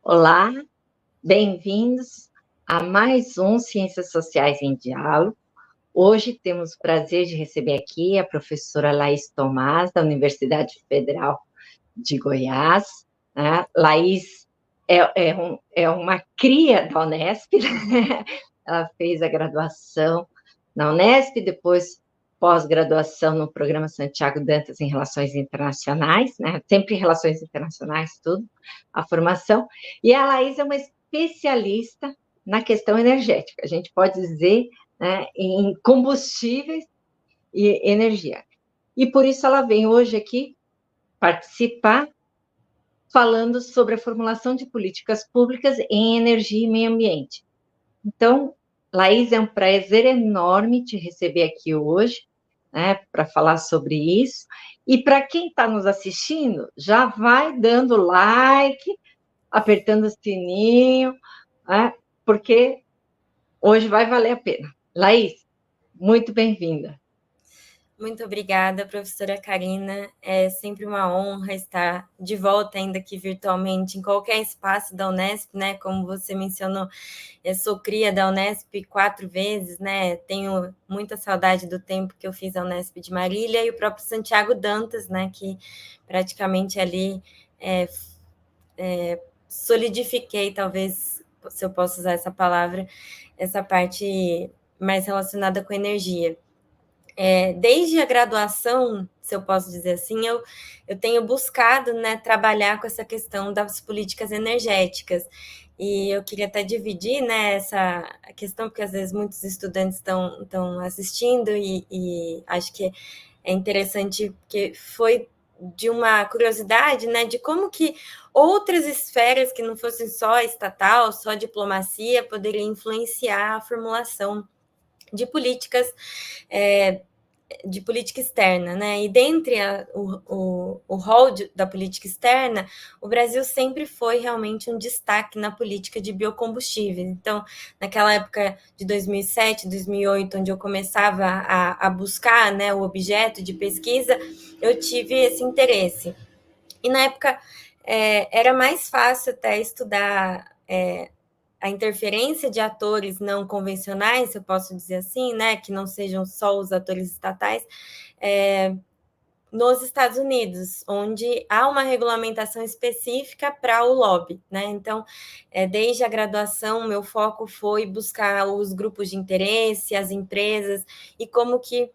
Olá, bem-vindos a mais um Ciências Sociais em Diálogo. Hoje temos o prazer de receber aqui a professora Laís Tomás, da Universidade Federal de Goiás. Né? Laís é uma cria da Unesp, né? Ela fez a graduação na Unesp, depois pós-graduação no programa Santiago Dantas em Relações Internacionais, né? Sempre Relações Internacionais, tudo, a formação. E a Laís é uma especialista na questão energética, a gente pode dizer, né, em combustíveis e energia. E por isso ela vem hoje aqui participar falando sobre a formulação de políticas públicas em energia e meio ambiente. Então, Laís, é um prazer enorme te receber aqui hoje, né, para falar sobre isso. E para quem está nos assistindo, já vai dando like, apertando o sininho, né, porque hoje vai valer a pena. Laís, muito bem-vinda. Muito obrigada, professora Karina. É sempre uma honra estar de volta, ainda aqui virtualmente, em qualquer espaço da Unesp, né? Como você mencionou, eu sou cria da Unesp 4 vezes, né? Tenho muita saudade do tempo que eu fiz a Unesp de Marília e o próprio Santiago Dantas, né? Que praticamente ali solidifiquei, talvez, se eu posso usar essa palavra, essa parte mais relacionada com energia. Desde a graduação, se eu posso dizer assim, eu tenho buscado, né, trabalhar com essa questão das políticas energéticas. E eu queria até dividir, né, essa questão, porque às vezes muitos estudantes estão assistindo e acho que é interessante, porque foi de uma curiosidade, né, de como que outras esferas que não fossem só estatal, só diplomacia, poderiam influenciar a formulação de políticas de política externa, né? E dentre o rol da política externa, o Brasil sempre foi realmente um destaque na política de biocombustíveis. Então, naquela época de 2007, 2008, onde eu começava a buscar, né, o objeto de pesquisa, eu tive esse interesse. E na época era mais fácil até estudar a interferência de atores não convencionais, se eu posso dizer assim, né, que não sejam só os atores estatais, nos Estados Unidos, onde há uma regulamentação específica para o lobby, né? Então, desde a graduação, meu foco foi buscar os grupos de interesse, as empresas, e como que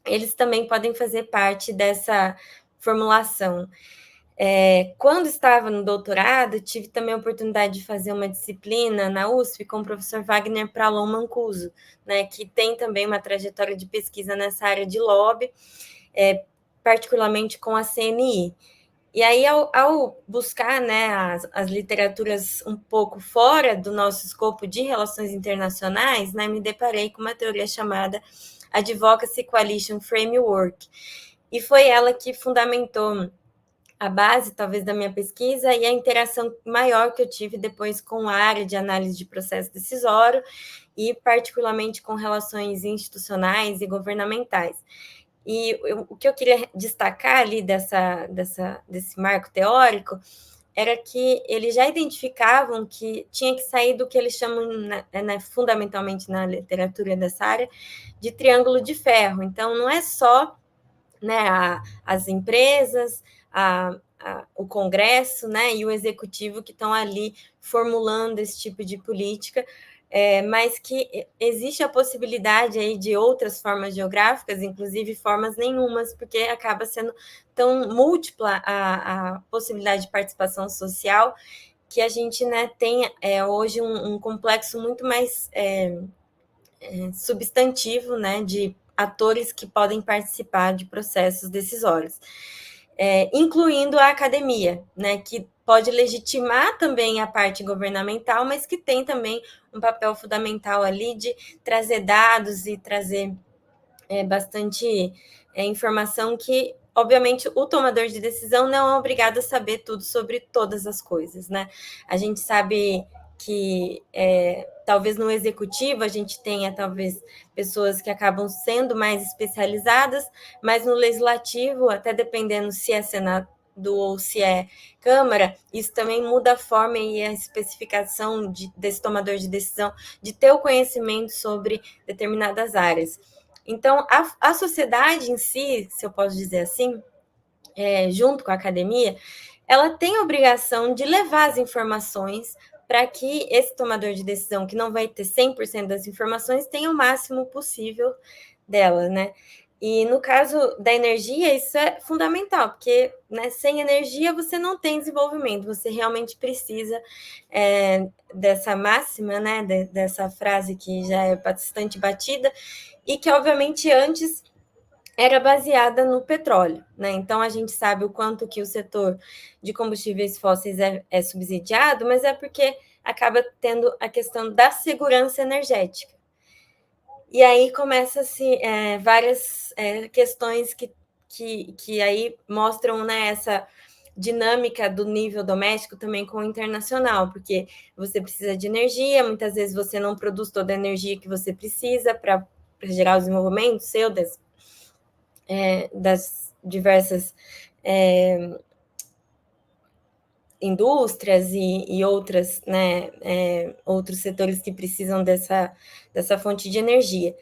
eles também podem fazer parte dessa formulação. Quando estava no doutorado, tive também a oportunidade de fazer uma disciplina na USP com o professor Wagner Pralon Mancuso, né, que tem também uma trajetória de pesquisa nessa área de lobby, particularmente com a CNI. E aí, ao buscar, né, as literaturas um pouco fora do nosso escopo de relações internacionais, né, me deparei com uma teoria chamada Advocacy Coalition Framework, e foi ela que fundamentou a base, talvez, da minha pesquisa e a interação maior que eu tive depois com a área de análise de processo decisório e, particularmente, com relações institucionais e governamentais. E o que eu queria destacar ali desse marco teórico era que eles já identificavam que tinha que sair do que eles chamam, fundamentalmente na literatura dessa área, de triângulo de ferro. Então, não é só, né, as empresas, o Congresso, né, e o Executivo que estão ali formulando esse tipo de política, mas que existe a possibilidade aí de outras formas geográficas, inclusive formas nenhumas, porque acaba sendo tão múltipla a possibilidade de participação social, que a gente, né, tem hoje um complexo muito mais substantivo, né, de atores que podem participar de processos decisórios, incluindo a academia, né, que pode legitimar também a parte governamental, mas que tem também um papel fundamental ali de trazer dados e trazer bastante informação que, obviamente, o tomador de decisão não é obrigado a saber tudo sobre todas as coisas, né? A gente sabe que talvez no executivo a gente tenha talvez pessoas que acabam sendo mais especializadas, mas no legislativo, até dependendo se é ou se é Câmara, isso também muda a forma e a especificação desse tomador de decisão de ter o conhecimento sobre determinadas áreas. Então, a sociedade em si, se eu posso dizer assim, junto com a academia, ela tem a obrigação de levar as informações para que esse tomador de decisão, que não vai ter 100% das informações, tenha o máximo possível dela, né? E no caso da energia, isso é fundamental, porque, né, sem energia você não tem desenvolvimento, você realmente precisa dessa máxima, né, dessa frase que já é bastante batida, e que, obviamente, antes era baseada no petróleo, né? Então a gente sabe o quanto que o setor de combustíveis fósseis é subsidiado, mas é porque acaba tendo a questão da segurança energética. E aí começa-se várias questões que aí mostram, né, essa dinâmica do nível doméstico também com o internacional, porque você precisa de energia, muitas vezes você não produz toda a energia que você precisa para gerar o desenvolvimento seu das diversas indústrias e outras, né, outros setores que precisam dessa fonte de energia.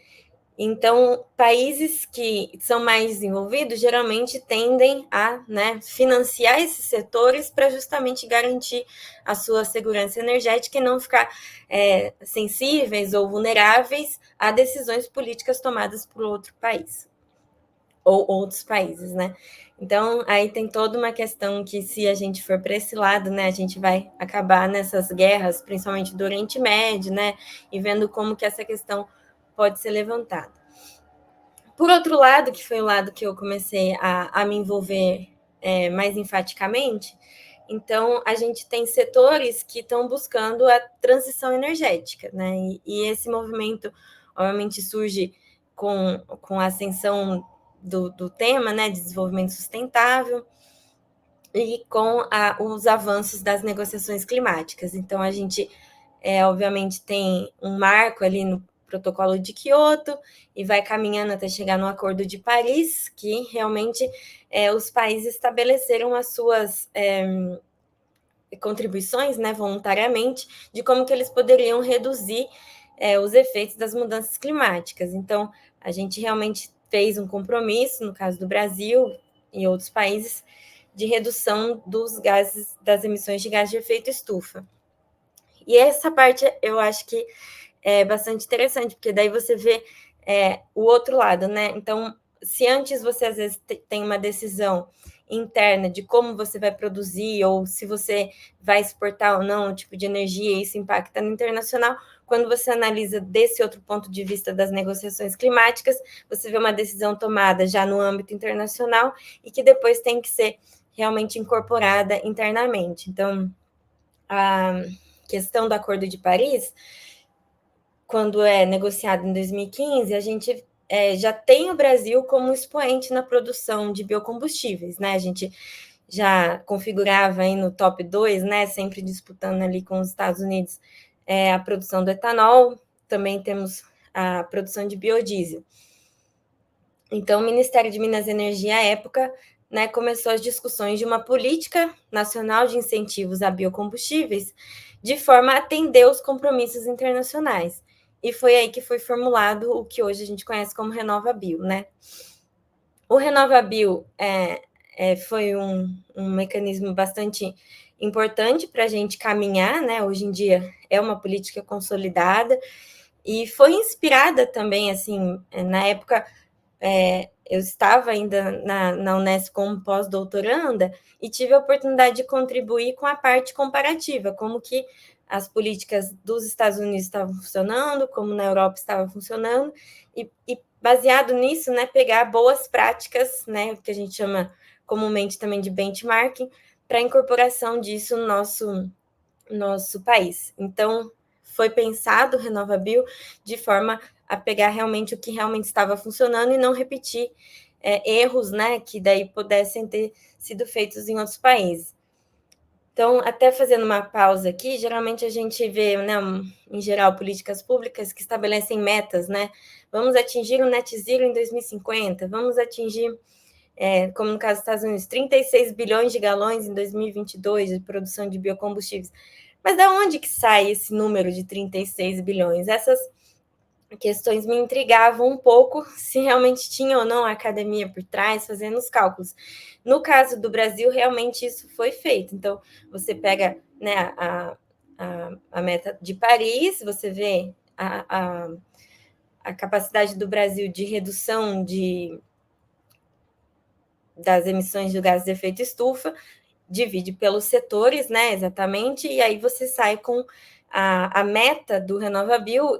Então, países que são mais desenvolvidos geralmente tendem a, né, financiar esses setores para justamente garantir a sua segurança energética e não ficar sensíveis ou vulneráveis a decisões políticas tomadas por outro país ou outros países, né? Então, aí tem toda uma questão que, se a gente for para esse lado, né, a gente vai acabar nessas guerras, principalmente do Oriente Médio, né, e vendo como que essa questão pode ser levantada. Por outro lado, que foi o lado que eu comecei a me envolver mais enfaticamente, então a gente tem setores que estão buscando a transição energética, né? E esse movimento, obviamente, surge com a ascensão do tema, né, de desenvolvimento sustentável e com os avanços das negociações climáticas. Então, a gente, obviamente, tem um marco ali no protocolo de Quioto e vai caminhando até chegar no Acordo de Paris, que realmente os países estabeleceram as suas contribuições, né, voluntariamente, de como que eles poderiam reduzir os efeitos das mudanças climáticas. Então, a gente realmente fez um compromisso, no caso do Brasil e outros países, de redução dos gases, das emissões de gás de efeito estufa. E essa parte eu acho que é bastante interessante, porque daí você vê o outro lado, né? Então, se antes você às vezes tem uma decisão interna de como você vai produzir ou se você vai exportar ou não o tipo de energia, e isso impacta no internacional. Quando você analisa desse outro ponto de vista das negociações climáticas, você vê uma decisão tomada já no âmbito internacional e que depois tem que ser realmente incorporada internamente. Então, a questão do Acordo de Paris, quando é negociado em 2015, a gente já tem o Brasil como expoente na produção de biocombustíveis, né? A gente já configurava aí no top 2, né? Sempre disputando ali com os Estados Unidos a produção do etanol, também temos a produção de biodiesel. Então, o Ministério de Minas e Energia, à época, né, começou as discussões de uma política nacional de incentivos a biocombustíveis, de forma a atender os compromissos internacionais. E foi aí que foi formulado o que hoje a gente conhece como RenovaBio, né? O RenovaBio foi um mecanismo bastante importante para a gente caminhar, né? Hoje em dia é uma política consolidada e foi inspirada também, assim, na época eu estava ainda na Unesp como pós-doutoranda e tive a oportunidade de contribuir com a parte comparativa, como que as políticas dos Estados Unidos estavam funcionando, como na Europa estava funcionando, e baseado nisso, né, pegar boas práticas, né, que a gente chama comumente também de benchmarking, para a incorporação disso no nosso país. Então, foi pensado o RenovaBio de forma a pegar realmente o que realmente estava funcionando e não repetir erros, né, que daí pudessem ter sido feitos em outros países. Então, até fazendo uma pausa aqui, geralmente a gente vê, né, em geral, políticas públicas que estabelecem metas, né? Vamos atingir o net zero em 2050, vamos atingir como no caso dos Estados Unidos, 36 bilhões de galões em 2022 de produção de biocombustíveis. Mas da onde que sai esse número de 36 bilhões? Essas questões me intrigavam um pouco, se realmente tinha ou não a academia por trás, fazendo os cálculos. No caso do Brasil, realmente isso foi feito. Então, você pega, né, a meta de Paris, você vê a capacidade do Brasil de redução das emissões de gases de efeito estufa, divide pelos setores, né, exatamente, e aí você sai com a meta do RenovaBio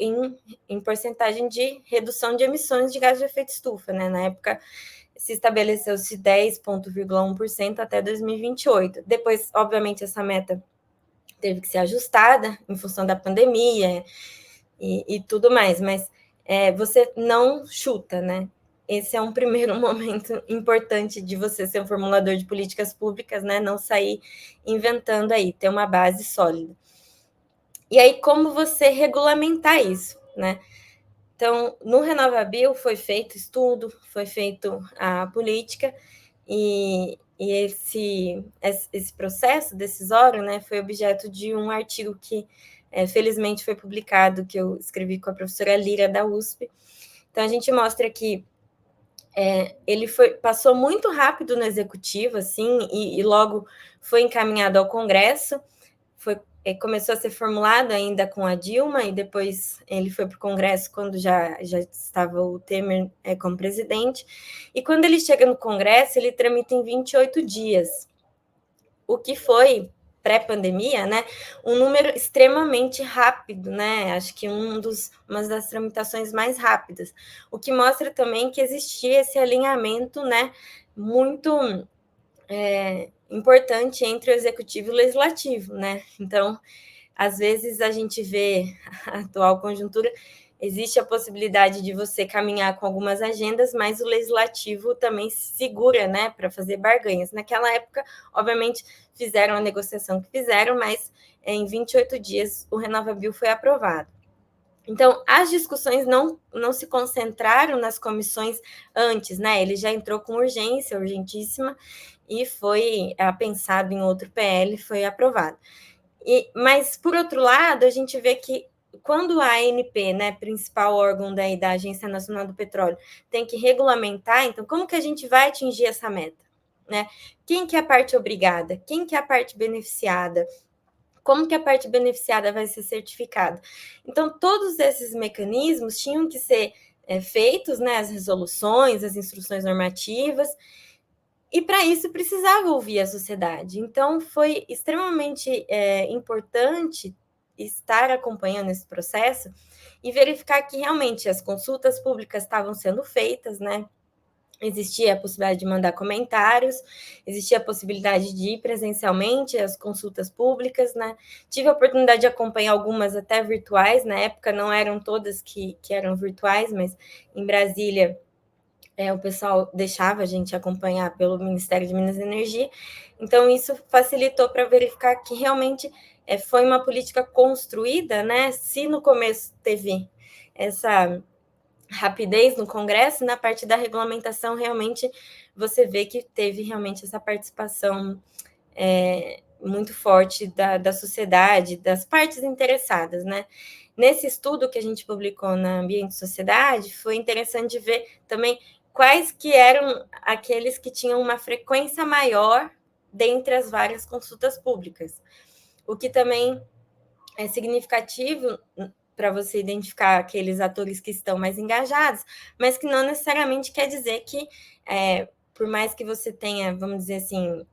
em porcentagem de redução de emissões de gases de efeito estufa, né? Na época se estabeleceu-se 10,1% até 2028. Depois, obviamente, essa meta teve que ser ajustada em função da pandemia e tudo mais, mas você não chuta, né? Esse é um primeiro momento importante de você ser um formulador de políticas públicas, né? Não sair inventando aí, ter uma base sólida. E aí, como você regulamentar isso, né? Então, no RenovaBio foi feito estudo, foi feito a política, e esse processo decisório, né, foi objeto de um artigo que, felizmente, foi publicado, que eu escrevi com a professora Lira, da USP. Então, a gente mostra que ele passou muito rápido no executivo, assim, e logo foi encaminhado ao Congresso, começou a ser formulado ainda com a Dilma, e depois ele foi para o Congresso quando já estava o Temer como presidente, e quando ele chega no Congresso, ele tramita em 28 dias, o que foi, pré-pandemia, né, um número extremamente rápido, né, acho que uma das tramitações mais rápidas, o que mostra também que existia esse alinhamento, né, muito importante entre o executivo e o legislativo, né, então, às vezes a gente vê a atual conjuntura, existe a possibilidade de você caminhar com algumas agendas, mas o legislativo também se segura, né, para fazer barganhas. Naquela época, obviamente, fizeram a negociação que fizeram, mas em 28 dias o RenovaBio foi aprovado. Então, as discussões não se concentraram nas comissões antes, né? Ele já entrou com urgência, urgentíssima, e foi pensado em outro PL, foi aprovado. Mas, por outro lado, a gente vê que quando a ANP, né, principal órgão da Agência Nacional do Petróleo, tem que regulamentar, então como que a gente vai atingir essa meta? Né? Quem que é a parte obrigada? Quem que é a parte beneficiada? Como que a parte beneficiada vai ser certificada? Então, todos esses mecanismos tinham que ser feitos, né, as resoluções, as instruções normativas, e para isso precisava ouvir a sociedade. Então, foi extremamente importante estar acompanhando esse processo e verificar que realmente as consultas públicas estavam sendo feitas, né? Existia a possibilidade de mandar comentários, existia a possibilidade de ir presencialmente às consultas públicas, né? Tive a oportunidade de acompanhar algumas até virtuais, na época não eram todas que eram virtuais, mas em Brasília o pessoal deixava a gente acompanhar pelo Ministério de Minas e Energia, então isso facilitou para verificar que realmente foi uma política construída, né? Se no começo teve essa rapidez no Congresso, na parte da regulamentação, realmente você vê que teve realmente essa participação muito forte da sociedade, das partes interessadas, né? Nesse estudo que a gente publicou na Ambiente e Sociedade, foi interessante ver também quais que eram aqueles que tinham uma frequência maior dentre as várias consultas públicas, o que também é significativo para você identificar aqueles atores que estão mais engajados, mas que não necessariamente quer dizer que, por mais que você tenha, vamos dizer assim,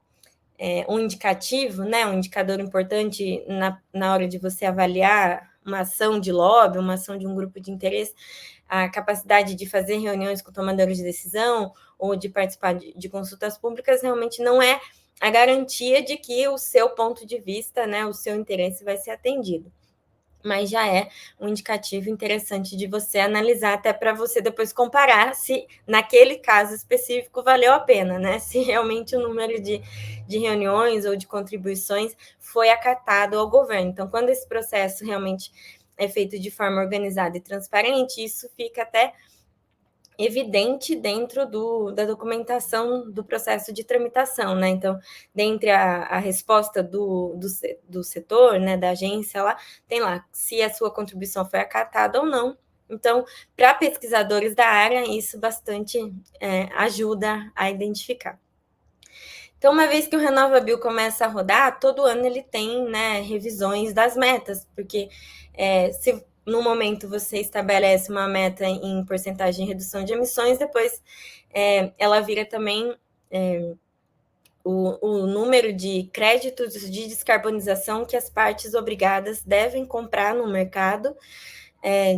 um indicativo, né, um indicador importante na hora de você avaliar uma ação de lobby, uma ação de um grupo de interesse, a capacidade de fazer reuniões com tomadores de decisão ou de participar de consultas públicas realmente não é a garantia de que o seu ponto de vista, né, o seu interesse vai ser atendido. Mas já é um indicativo interessante de você analisar, até para você depois comparar se naquele caso específico valeu a pena, né? Se realmente o número de reuniões ou de contribuições foi acatado ao governo. Então, quando esse processo realmente é feito de forma organizada e transparente, isso fica até evidente dentro da documentação do processo de tramitação, né? Então, dentre a resposta do setor, né, da agência lá, tem lá se a sua contribuição foi acatada ou não. Então, para pesquisadores da área, isso bastante ajuda a identificar. Então, uma vez que o RenovaBio começa a rodar, todo ano ele tem, né, revisões das metas, porque se no momento você estabelece uma meta em porcentagem de redução de emissões, depois ela vira também o número de créditos de descarbonização que as partes obrigadas devem comprar no mercado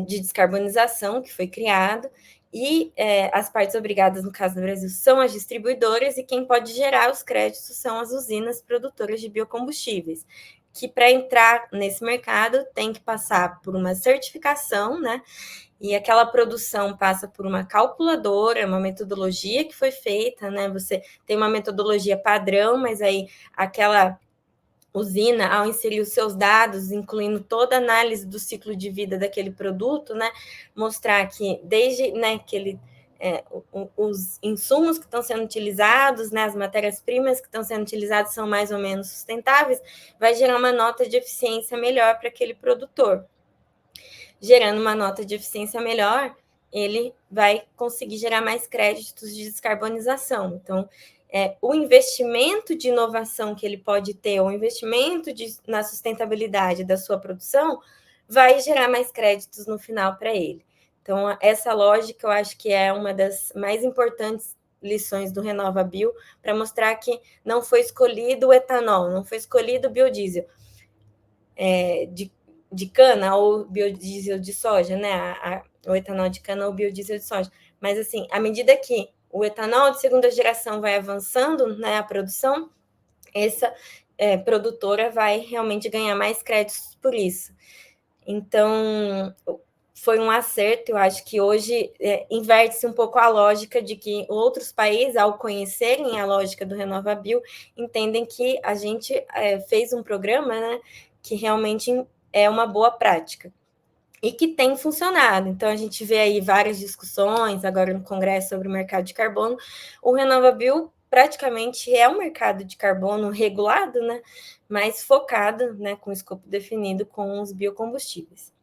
de descarbonização que foi criado, e as partes obrigadas, no caso do Brasil, são as distribuidoras, e quem pode gerar os créditos são as usinas produtoras de biocombustíveis, que para entrar nesse mercado tem que passar por uma certificação, né? E aquela produção passa por uma calculadora, uma metodologia que foi feita, né? Você tem uma metodologia padrão, mas aí aquela usina, ao inserir os seus dados, incluindo toda a análise do ciclo de vida daquele produto, né, mostrar que desde, né, que ele os insumos que estão sendo utilizados, né, as matérias-primas que estão sendo utilizadas são mais ou menos sustentáveis, vai gerar uma nota de eficiência melhor para aquele produtor. Gerando uma nota de eficiência melhor, ele vai conseguir gerar mais créditos de descarbonização. Então, o investimento de inovação que ele pode ter, o investimento na sustentabilidade da sua produção, vai gerar mais créditos no final para ele. Então, essa lógica eu acho que é uma das mais importantes lições do RenovaBio, para mostrar que não foi escolhido o etanol, não foi escolhido o biodiesel de cana ou biodiesel de soja, né? O etanol de cana ou biodiesel de soja. Mas, assim, à medida que o etanol de segunda geração vai avançando, né, a produção, essa produtora vai realmente ganhar mais créditos por isso. Então, foi um acerto. Eu acho que hoje inverte-se um pouco a lógica de que outros países, ao conhecerem a lógica do RenovaBio, entendem que a gente fez um programa, né, que realmente é uma boa prática e que tem funcionado. Então, a gente vê aí várias discussões agora no Congresso sobre o mercado de carbono. O RenovaBio praticamente é um mercado de carbono regulado, né, mas focado, né, com escopo definido com os biocombustíveis.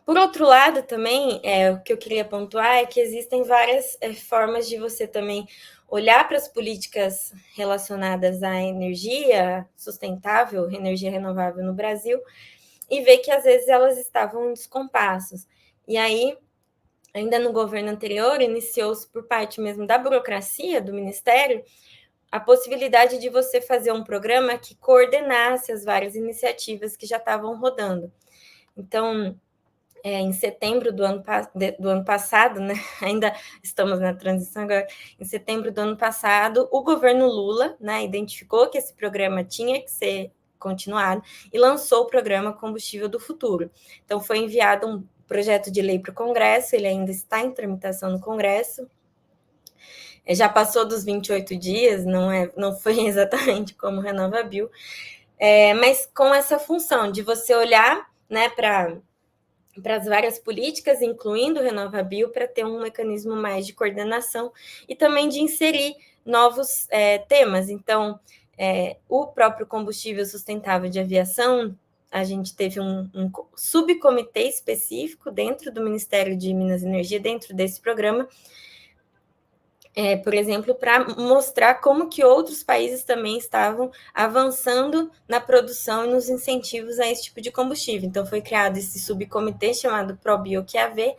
Por outro lado, também, o que eu queria pontuar é que existem várias formas de você também olhar para as políticas relacionadas à energia sustentável, energia renovável no Brasil, e ver que às vezes elas estavam em descompassos. E aí, ainda no governo anterior, iniciou-se por parte mesmo da burocracia do Ministério a possibilidade de você fazer um programa que coordenasse as várias iniciativas que já estavam rodando. Então, em setembro do ano passado, né? Ainda estamos na transição agora, em setembro do ano passado, o governo Lula, né, identificou que esse programa tinha que ser continuado e lançou o programa Combustível do Futuro. Então, foi enviado um projeto de lei para o Congresso, ele ainda está em tramitação no Congresso, já passou dos 28 dias, não foi exatamente como o RenovaBio, mas com essa função de você olhar, né, para as várias políticas, incluindo o RenovaBio, para ter um mecanismo mais de coordenação e também de inserir novos temas. Então, o próprio combustível sustentável de aviação, a gente teve um subcomitê específico dentro do Ministério de Minas e Energia, dentro desse programa, por exemplo, para mostrar como que outros países também estavam avançando na produção e nos incentivos a esse tipo de combustível. Então, foi criado esse subcomitê chamado ProBioQAV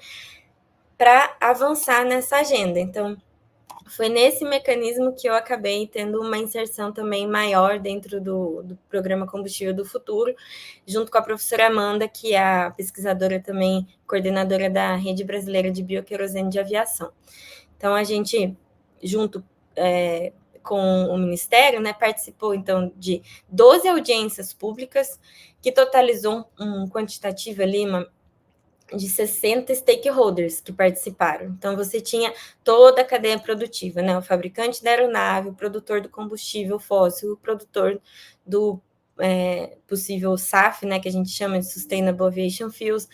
para avançar nessa agenda. Então, foi nesse mecanismo que eu acabei tendo uma inserção também maior dentro do programa Combustível do Futuro, junto com a professora Amanda, que é a pesquisadora também, coordenadora da Rede Brasileira de Bioquerosene de Aviação. Então, a gente, junto com o Ministério, né, participou, então, de 12 audiências públicas, que totalizou um quantitativo ali de 60 stakeholders que participaram. Então, você tinha toda a cadeia produtiva, né, o fabricante da aeronave, o produtor do combustível fóssil, o produtor do possível SAF, né, que a gente chama de Sustainable Aviation Fuels,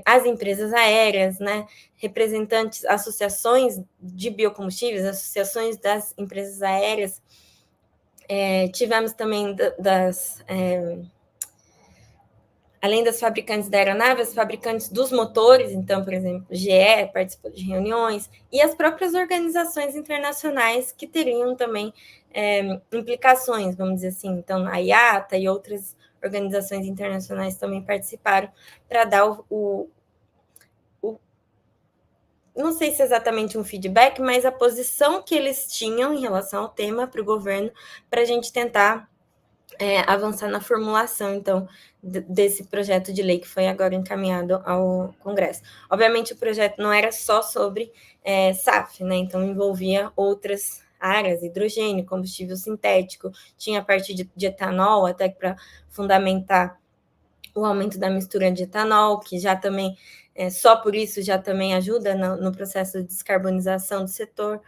as empresas aéreas, né, representantes, associações de biocombustíveis, associações das empresas aéreas, tivemos também além das fabricantes da aeronave, as fabricantes dos motores, então, por exemplo, GE participou de reuniões, e as próprias organizações internacionais que teriam também implicações, vamos dizer assim. Então, a IATA e outras organizações internacionais também participaram para dar não sei se é exatamente um feedback, mas a posição que eles tinham em relação ao tema para o governo, para a gente tentar avançar na formulação, então, desse projeto de lei que foi agora encaminhado ao Congresso. Obviamente, o projeto não era só sobre SAF, né? Então, envolvia outras áreas, hidrogênio, combustível sintético, tinha a parte de etanol, até para fundamentar o aumento da mistura de etanol, que já também, só por isso, já também ajuda no processo de descarbonização do setor.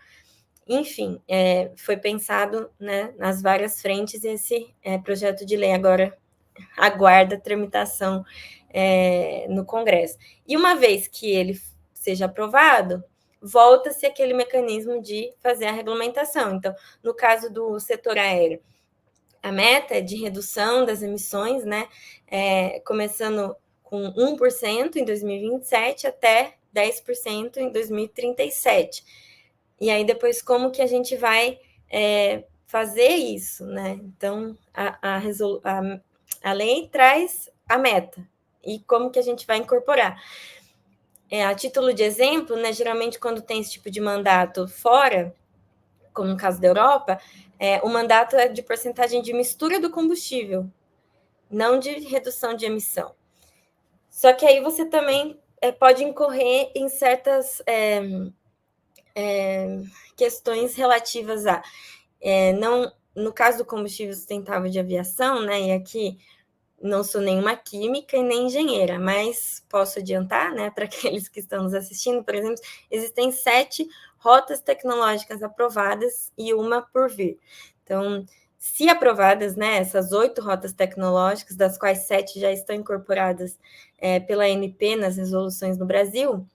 Enfim, foi pensado, né, nas várias frentes, e esse projeto de lei agora aguarda tramitação no Congresso. E uma vez que ele seja aprovado, volta-se aquele mecanismo de fazer a regulamentação. Então, no caso do setor aéreo, a meta é de redução das emissões, né, começando com 1% em 2027 até 10% em 2037. E aí, depois, como que a gente vai fazer isso, né? Então, a lei traz a meta e como que a gente vai incorporar. A título de exemplo, né, geralmente, quando tem esse tipo de mandato fora, como no caso da Europa, o mandato é de porcentagem de mistura do combustível, não de redução de emissão. Só que aí você também pode incorrer em certas questões relativas a não, no caso do combustível sustentável de aviação, né, e aqui não sou nenhuma química e nem engenheira, mas posso adiantar, né, para aqueles que estão nos assistindo, por exemplo, existem 7 rotas tecnológicas aprovadas e uma por vir. Então, se aprovadas, né, essas 8 rotas tecnológicas, das quais 7 já estão incorporadas pela ANP nas resoluções no Brasil,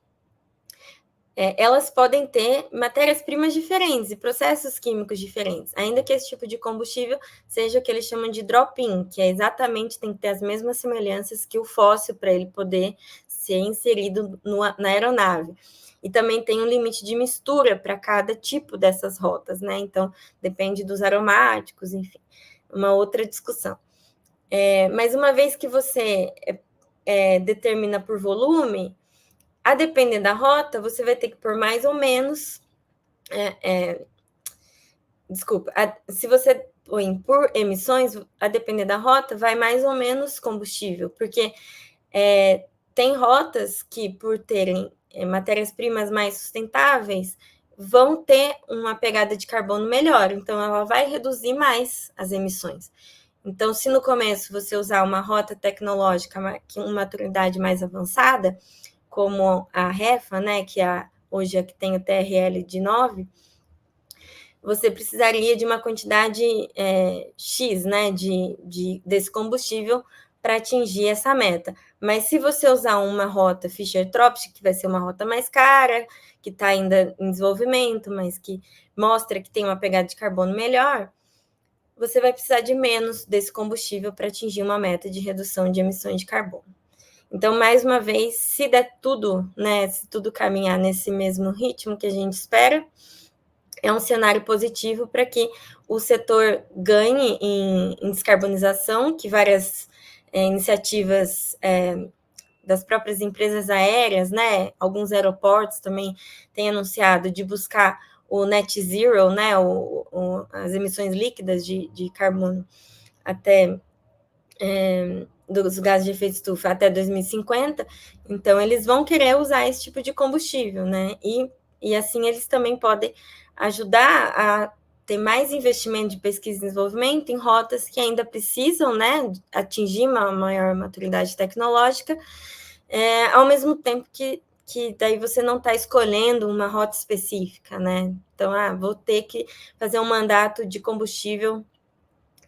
elas podem ter matérias-primas diferentes e processos químicos diferentes, ainda que esse tipo de combustível seja o que eles chamam de drop-in, que é exatamente, tem que ter as mesmas semelhanças que o fóssil para ele poder ser inserido na aeronave. E também tem um limite de mistura para cada tipo dessas rotas, né? Então, depende dos aromáticos, enfim, uma outra discussão. Mas uma vez que você determina por volume, a depender da rota, você vai ter que pôr mais ou menos. Se você põe por emissões, a depender da rota, vai mais ou menos combustível, porque tem rotas que, por terem matérias-primas mais sustentáveis, vão ter uma pegada de carbono melhor, então ela vai reduzir mais as emissões. Então, se no começo você usar uma rota tecnológica com uma maturidade mais avançada, como a REFA, né, que hoje é que tem o TRL de 9, você precisaria de uma quantidade X, né, desse combustível para atingir essa meta. Mas se você usar uma rota Fischer-Tropsch, que vai ser uma rota mais cara, que está ainda em desenvolvimento, mas que mostra que tem uma pegada de carbono melhor, você vai precisar de menos desse combustível para atingir uma meta de redução de emissões de carbono. Então, mais uma vez, se der tudo, né, se tudo caminhar nesse mesmo ritmo que a gente espera, é um cenário positivo para que o setor ganhe em descarbonização, que várias iniciativas das próprias empresas aéreas, né, alguns aeroportos também têm anunciado de buscar o net zero, né, as emissões líquidas de carbono até dos gases de efeito estufa até 2050, então eles vão querer usar esse tipo de combustível, né? E assim eles também podem ajudar a ter mais investimento de pesquisa e desenvolvimento em rotas que ainda precisam, né, atingir uma maior maturidade tecnológica, ao mesmo tempo que daí você não está escolhendo uma rota específica, né? Então, vou ter que fazer um mandato de combustível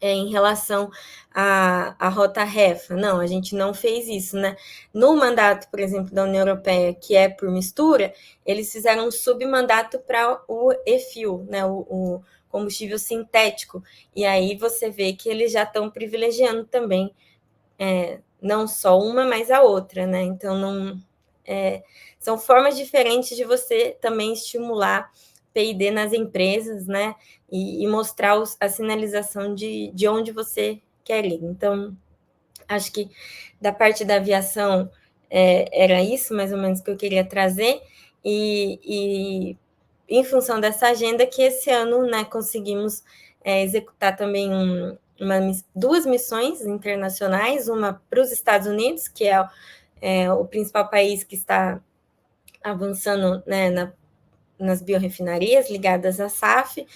em relação à rota REFA. Não, a gente não fez isso, né? No mandato, por exemplo, da União Europeia, que é por mistura, eles fizeram um submandato para o e-fuel, né? O combustível sintético. E aí você vê que eles já estão privilegiando também não só uma, mas a outra, né? Então, não, são formas diferentes de você também estimular P&D nas empresas, né? E mostrar a sinalização de onde você quer ir. Então, acho que da parte da aviação era isso, mais ou menos, que eu queria trazer. E em função dessa agenda que esse ano, né, conseguimos executar também duas missões internacionais, uma para os Estados Unidos, que é o principal país que está avançando, né, nas biorrefinarias ligadas à SAF,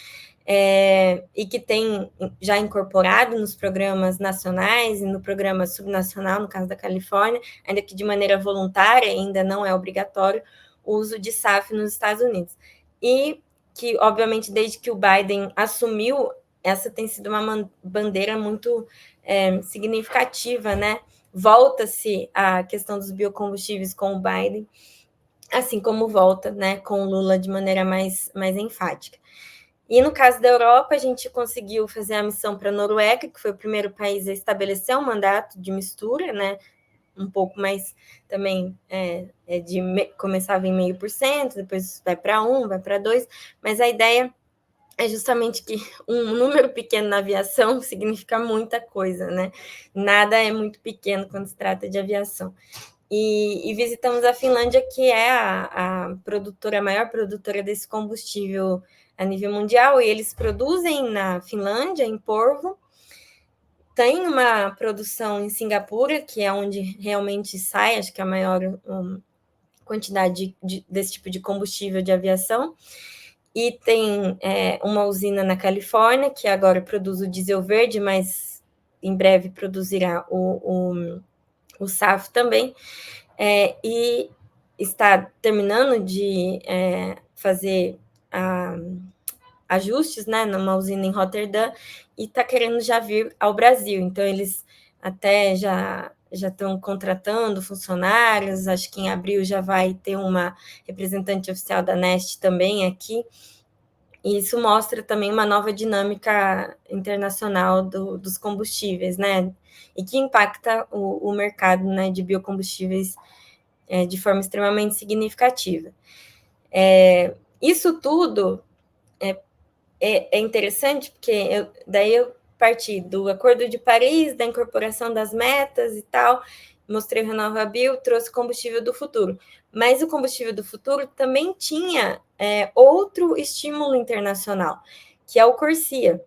e que tem já incorporado nos programas nacionais e no programa subnacional, no caso da Califórnia, ainda que de maneira voluntária, ainda não é obrigatório, o uso de SAF nos Estados Unidos. E que, obviamente, desde que o Biden assumiu, essa tem sido uma bandeira muito significativa, né? Volta-se a questão dos biocombustíveis com o Biden, assim como volta, né, com o Lula de maneira mais enfática. E no caso da Europa, a gente conseguiu fazer a missão para a Noruega, que foi o primeiro país a estabelecer um mandato de mistura, né, um pouco mais também começava em 0,5%, depois vai para 1%, vai para 2%, mas a ideia é justamente que um número pequeno na aviação significa muita coisa, né? Nada é muito pequeno quando se trata de aviação. E visitamos a Finlândia, que é a maior produtora desse combustível a nível mundial, e eles produzem na Finlândia, em Porvoo. Tem uma produção em Singapura, que é onde realmente sai, acho que a maior quantidade desse tipo de combustível de aviação. E tem uma usina na Califórnia, que agora produz o diesel verde, mas em breve produzirá o SAF também. E está terminando de fazer ajustes, né, numa usina em Roterdã, e está querendo já vir ao Brasil. Então, eles até já estão contratando funcionários, acho que em abril já vai ter uma representante oficial da Neste também aqui, e isso mostra também uma nova dinâmica internacional dos combustíveis, né, e que impacta o mercado, né, de biocombustíveis de forma extremamente significativa. Isso tudo é interessante, porque daí eu parti do Acordo de Paris, da incorporação das metas e tal, mostrei o RenovaBio, trouxe o combustível do futuro. Mas o combustível do futuro também tinha outro estímulo internacional, que é o CORSIA.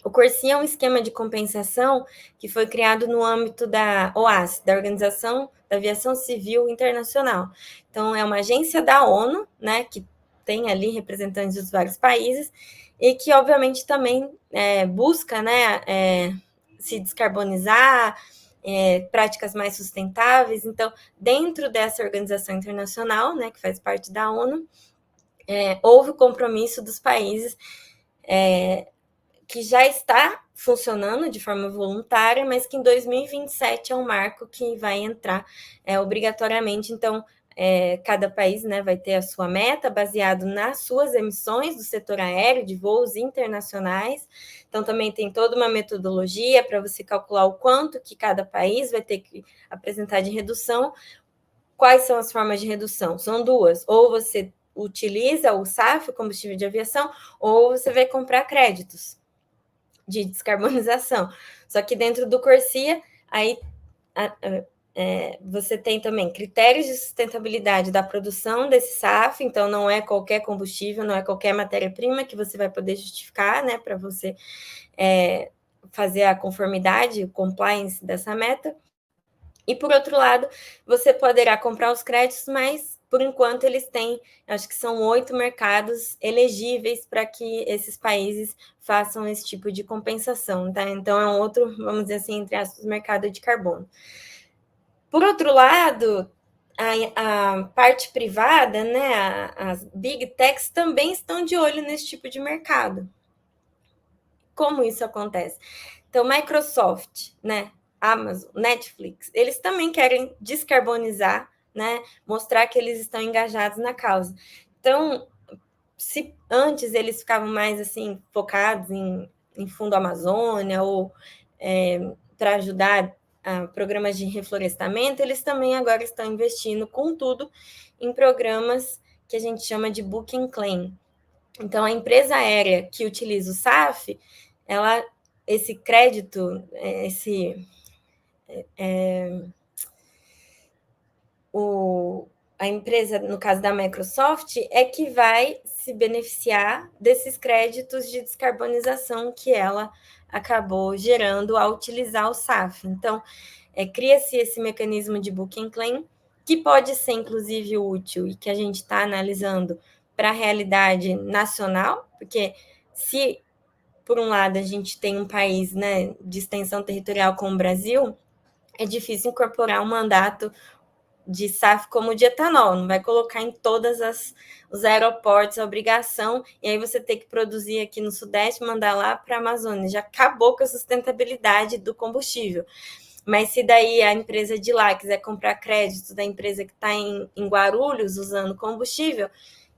O CORSIA é um esquema de compensação que foi criado no âmbito da OAS, da Organização da Aviação Civil Internacional. Então, é uma agência da ONU, né, que tem ali representantes dos vários países, e que, obviamente, também busca, né, se descarbonizar, práticas mais sustentáveis. Então, dentro dessa organização internacional, né, que faz parte da ONU, houve o compromisso dos países que já está funcionando de forma voluntária, mas que em 2027 é um marco que vai entrar obrigatoriamente. Então, cada país, né, vai ter a sua meta baseado nas suas emissões do setor aéreo, de voos internacionais. Então, também tem toda uma metodologia para você calcular o quanto que cada país vai ter que apresentar de redução. Quais são as formas de redução? São duas. Ou você utiliza o SAF, o combustível de aviação, ou você vai comprar créditos de descarbonização. Só que dentro do CORSIA, aí você tem também critérios de sustentabilidade da produção desse SAF, então não é qualquer combustível, não é qualquer matéria-prima que você vai poder justificar, né, para você fazer a conformidade, o compliance dessa meta. E, por outro lado, você poderá comprar os créditos, mas, por enquanto, eles têm, acho que são 8 mercados elegíveis para que esses países façam esse tipo de compensação, tá? Então, é um outro, vamos dizer assim, entre aspas, mercado de carbono. Por outro lado, a parte privada, né, as big techs também estão de olho nesse tipo de mercado. Como isso acontece? Então, Microsoft, né, Amazon, Netflix, eles também querem descarbonizar, né, mostrar que eles estão engajados na causa. Então, se antes eles ficavam mais assim focados em Fundo Amazônia ou para ajudar a programas de reflorestamento, eles também agora estão investindo com tudo em programas que a gente chama de Book and Claim. Então, a empresa aérea que utiliza o SAF, esse crédito, a empresa, no caso da Microsoft, é que vai se beneficiar desses créditos de descarbonização que ela acabou gerando ao utilizar o SAF. Então, cria-se esse mecanismo de Book and Claim, que pode ser, inclusive, útil e que a gente está analisando para a realidade nacional, porque se, por um lado, a gente tem um país, né, de extensão territorial como o Brasil, é difícil incorporar um mandato de SAF como de etanol, não vai colocar em todos os aeroportos a obrigação, e aí você tem que produzir aqui no Sudeste, mandar lá para a Amazônia, já acabou com a sustentabilidade do combustível. Mas se daí a empresa de lá quiser comprar crédito da empresa que está em Guarulhos usando combustível,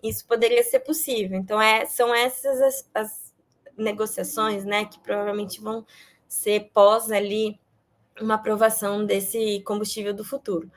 isso poderia ser possível. Então, são essas as negociações, né, que provavelmente vão ser pós ali uma aprovação desse combustível do futuro.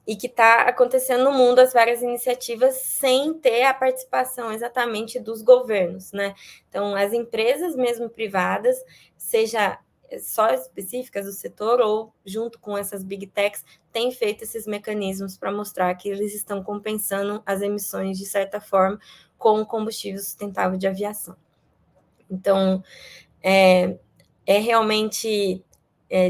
E que está acontecendo no mundo as várias iniciativas sem ter a participação exatamente dos governos, né? Então, as empresas mesmo privadas, seja só específicas do setor ou junto com essas big techs, têm feito esses mecanismos para mostrar que eles estão compensando as emissões, de certa forma, com o combustível sustentável de aviação. Então, é realmente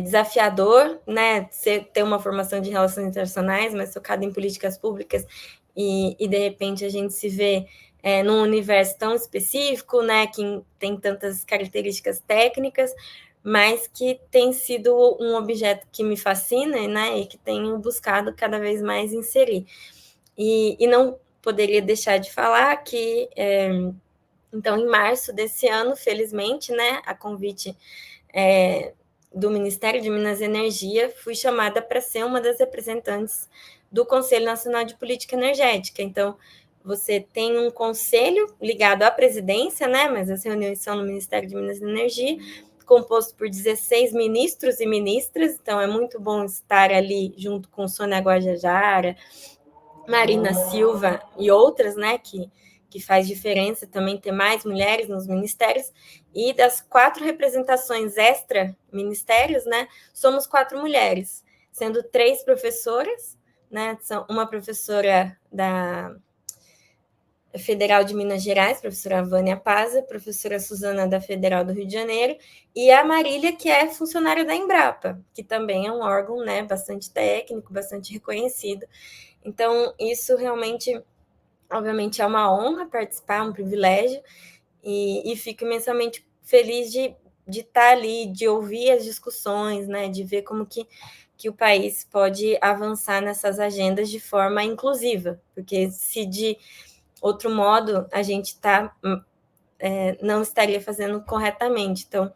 desafiador, né, ter uma formação de relações internacionais, mas focada em políticas públicas, e de repente a gente se vê num universo tão específico, né, que tem tantas características técnicas, mas que tem sido um objeto que me fascina, né, e que tenho buscado cada vez mais inserir. E não poderia deixar de falar que, então, em março desse ano, felizmente, né, a convite do Ministério de Minas e Energia, fui chamada para ser uma das representantes do Conselho Nacional de Política Energética. Então, você tem um conselho ligado à presidência, né? Mas as reuniões são no Ministério de Minas e Energia, composto por 16 ministros e ministras. Então, é muito bom estar ali junto com Sônia Guajajara, Marina Silva e outras, né? Que faz diferença também ter mais mulheres nos ministérios, e das 4 representações extra-ministérios, né, somos 4 mulheres, sendo 3 professoras, né, uma professora da Federal de Minas Gerais, professora Vânia Paza, professora Suzana da Federal do Rio de Janeiro, e a Marília, que é funcionária da Embrapa, que também é um órgão, né, bastante técnico, bastante reconhecido. Então, isso realmente, obviamente, é uma honra participar, um privilégio, e fico imensamente feliz de estar ali, de ouvir as discussões, né, de ver como que o país pode avançar nessas agendas de forma inclusiva, porque se de outro modo a gente não estaria fazendo corretamente. Então,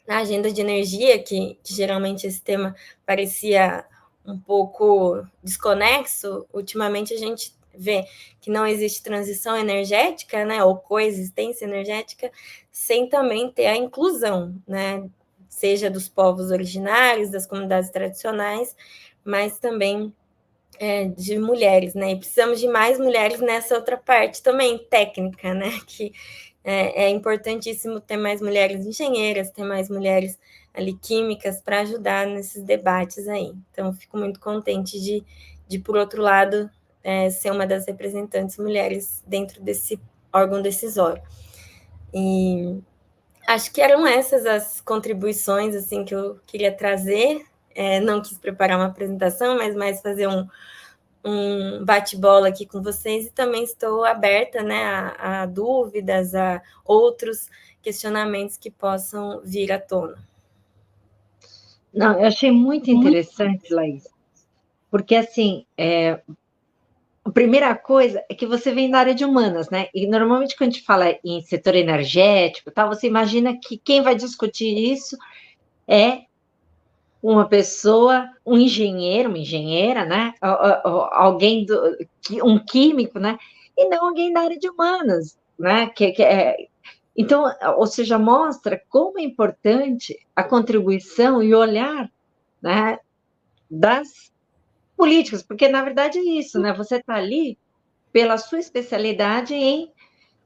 na agenda de energia, que geralmente esse tema parecia um pouco desconexo, ultimamente a gente vê que não existe transição energética, né, ou coexistência energética, sem também ter a inclusão, né, seja dos povos originários, das comunidades tradicionais, mas também de mulheres, né, e precisamos de mais mulheres nessa outra parte também, técnica, né, que é importantíssimo ter mais mulheres engenheiras, ter mais mulheres ali químicas para ajudar nesses debates aí. Então, fico muito contente de por outro lado, ser uma das representantes mulheres dentro desse órgão decisório. E acho que eram essas as contribuições assim, que eu queria trazer. Não quis preparar uma apresentação, mas mais fazer um bate-bola aqui com vocês, e também estou aberta, né, a dúvidas, a outros questionamentos que possam vir à tona. Não, eu achei muito interessante, Laís, porque, assim, a primeira coisa é que você vem da área de humanas, né? E normalmente quando a gente fala em setor energético, tá, você imagina que quem vai discutir isso é uma pessoa, um engenheiro, uma engenheira, né? Alguém um químico, né? E não alguém da área de humanas, né? Então, ou seja, mostra como é importante a contribuição e o olhar, né, das políticas, porque na verdade é isso, né? Você está ali pela sua especialidade em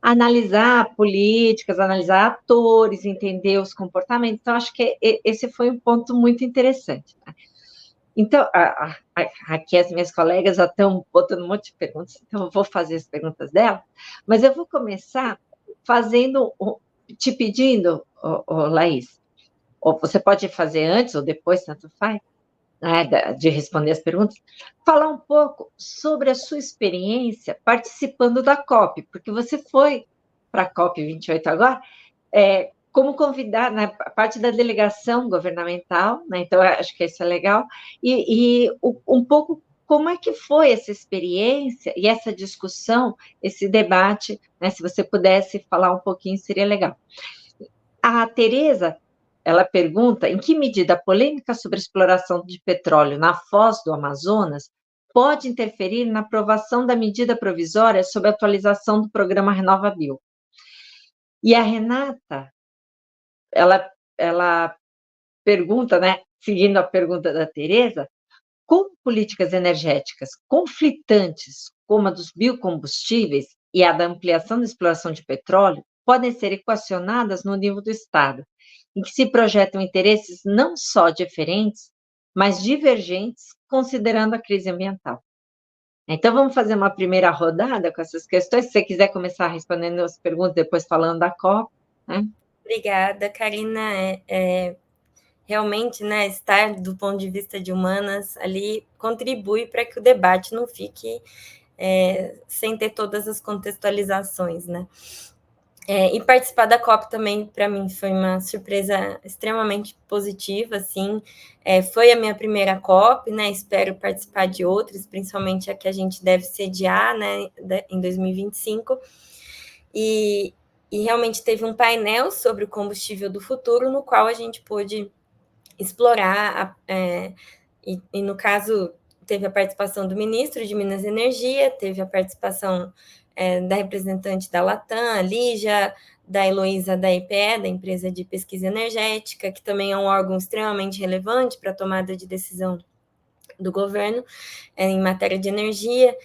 analisar políticas, analisar atores, entender os comportamentos. Então, acho que esse foi um ponto muito interessante, né? Então, aqui as minhas colegas já estão botando um monte de perguntas, então eu vou fazer as perguntas dela, mas eu vou começar fazendo, te pedindo, Laís, ou você pode fazer antes ou depois, tanto faz, né, de responder as perguntas, falar um pouco sobre a sua experiência participando da COP, porque você foi para a COP 28 agora, como convidar, né, parte da delegação governamental, né, então acho que isso é legal, e um pouco como é que foi essa experiência e essa discussão, esse debate, né, se você pudesse falar um pouquinho, seria legal. A Tereza, ela pergunta em que medida a polêmica sobre a exploração de petróleo na foz do Amazonas pode interferir na aprovação da medida provisória sobre a atualização do programa RenovaBio. E a Renata, ela pergunta, né, seguindo a pergunta da Tereza, como políticas energéticas conflitantes, como a dos biocombustíveis e a da ampliação da exploração de petróleo, podem ser equacionadas no nível do Estado, em que se projetam interesses não só diferentes, mas divergentes, considerando a crise ambiental. Então, vamos fazer uma primeira rodada com essas questões. Se você quiser começar respondendo as perguntas, depois falando da COP, né? Obrigada, Karina. Realmente, né, estar do ponto de vista de humanas ali contribui para que o debate não fique sem ter todas as contextualizações, né? E participar da COP também, para mim, foi uma surpresa extremamente positiva, assim. Foi a minha primeira COP, né? Espero participar de outras, principalmente a que a gente deve sediar, né, em 2025. E realmente teve um painel sobre o combustível do futuro, no qual a gente pôde explorar, e no caso, teve a participação do ministro de Minas e Energia, teve a participação da representante da Latam, a Lígia, da Heloísa da EPE, da Empresa de Pesquisa Energética, que também é um órgão extremamente relevante para a tomada de decisão do governo em matéria de energia,